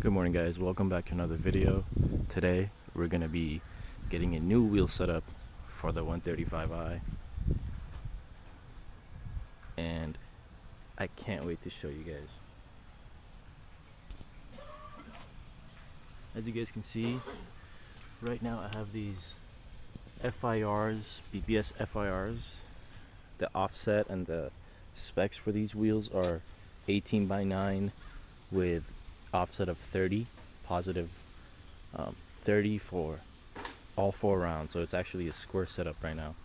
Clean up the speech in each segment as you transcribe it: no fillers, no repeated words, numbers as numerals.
Good morning, guys. Welcome back to another video. Today we're gonna be getting a new wheel setup for the 135i, and I can't wait to show you guys. As you guys can see, right now I have these FIRs, BBS FIRs. The offset and the specs for these wheels are 18x9 with offset of 30, positive 30 for all 4 rounds, so it's actually a square setup right now.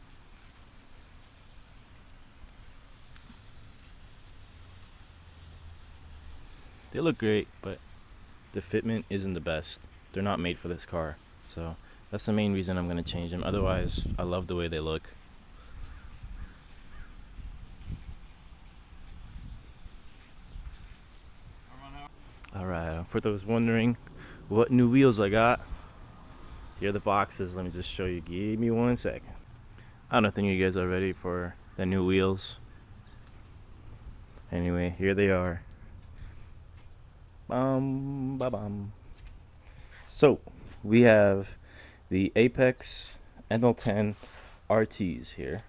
They look great, but the fitment isn't the best. They're not made for this car, so that's the main reason I'm going to change them. Otherwise, I love the way they look. Alright, for those wondering what new wheels I got, here are the boxes. Let me just show you. Give me 1 second. I don't think you guys are ready for the new wheels. Anyway, here they are. Ba-bum. So, we have the Apex NL10 RTs here.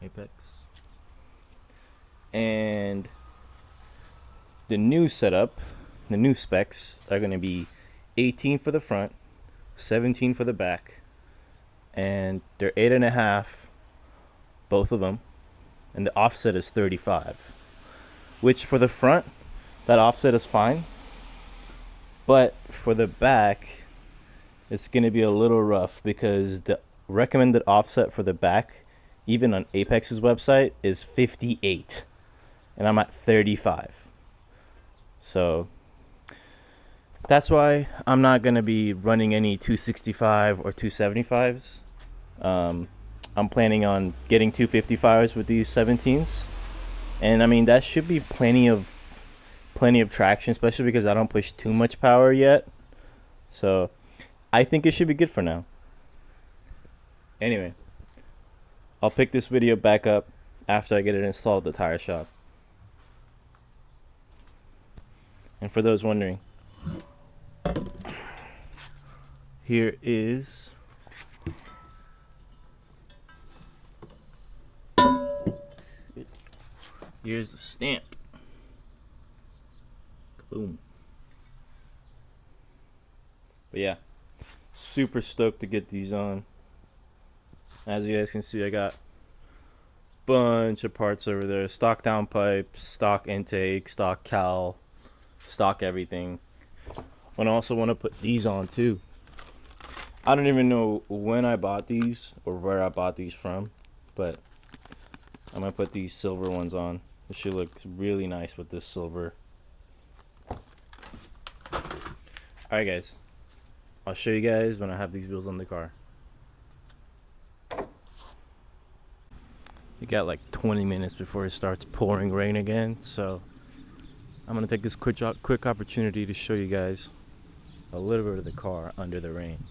Apex. And the new setup, the new specs are going to be 18 for the front, 17 for the back, and they're 8.5, both of them, and the offset is 35. Which for the front, that offset is fine, but for the back, it's going to be a little rough because the recommended offset for the back, even on Apex's website, is 58, and I'm at 35. So that's why I'm not going to be running any 265 or 275s. I'm planning on getting 255s with these 17s. And I mean, that should be plenty of traction, especially because I don't push too much power yet. So I think it should be good for now. Anyway, I'll pick this video back up after I get it installed at the tire shop. And for those wondering, here's the stamp. Boom. But yeah, super stoked to get these on. As you guys can see, I got a bunch of parts over there. Stock downpipe, stock intake, stock cowl, stock everything. I also want to put these on too. I don't even know when I bought these or where I bought these from, but I'm gonna put these silver ones on. This should look really nice with this silver. Alright guys, I'll show you guys when I have these wheels on the car. We got like 20 minutes before it starts pouring rain again, so I'm gonna take this quick opportunity to show you guys a little bit of the car under the rain.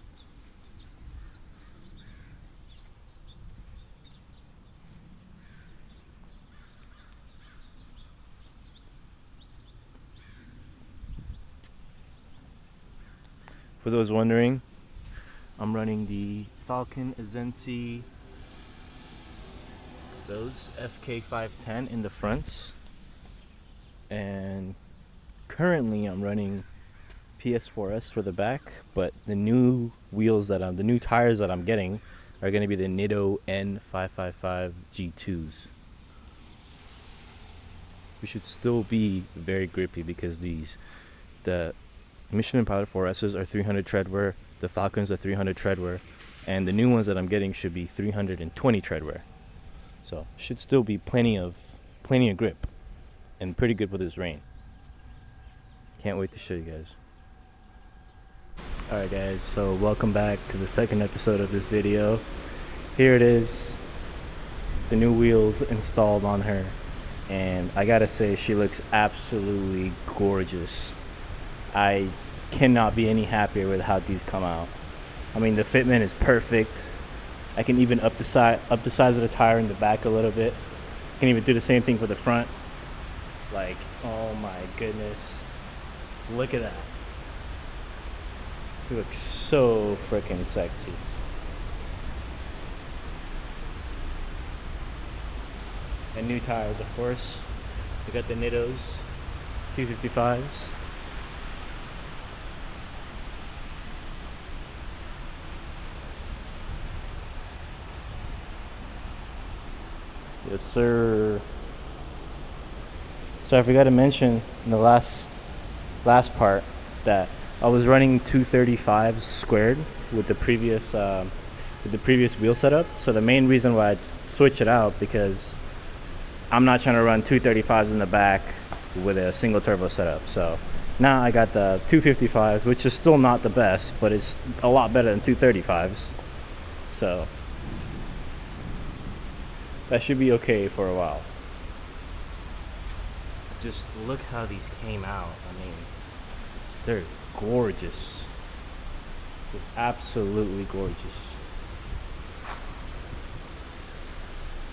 For those wondering, I'm running the Falcon Azensi, those FK510 in the fronts, and currently I'm running PS4S for the back, but the new the new tires that I'm getting are going to be the Nitto N555 G2s. We should still be very grippy because the Michelin Pilot 4S's are 300 tread wear, the Falcons are 300 tread wear, and the new ones that I'm getting should be 320 tread wear. So should still be plenty of grip and pretty good with this rain. Can't wait to show you guys. Alright guys, so welcome back to the second episode of this video. Here it is, the new wheels installed on her, and I gotta say she looks absolutely gorgeous. I cannot be any happier with how these come out. I mean, the fitment is perfect. I can even up the size of the tire in the back a little bit. Can even do the same thing for the front. Like, oh my goodness. Look at that. He looks so freaking sexy. And new tires, of course. We got the Nittos 255s. Yes, sir. So I forgot to mention in the last part that I was running 235s squared with the previous wheel setup. So the main reason why I switched it out, because I'm not trying to run 235s in the back with a single turbo setup. So now I got the 255s, which is still not the best, but it's a lot better than 235s. So that should be okay for a while. Just look how these came out. I mean, they're gorgeous. Just absolutely gorgeous.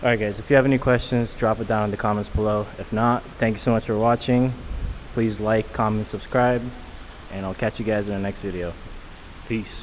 Alright guys, if you have any questions, drop it down in the comments below. If not, thank you so much for watching. Please like, comment, subscribe, and I'll catch you guys in the next video. Peace.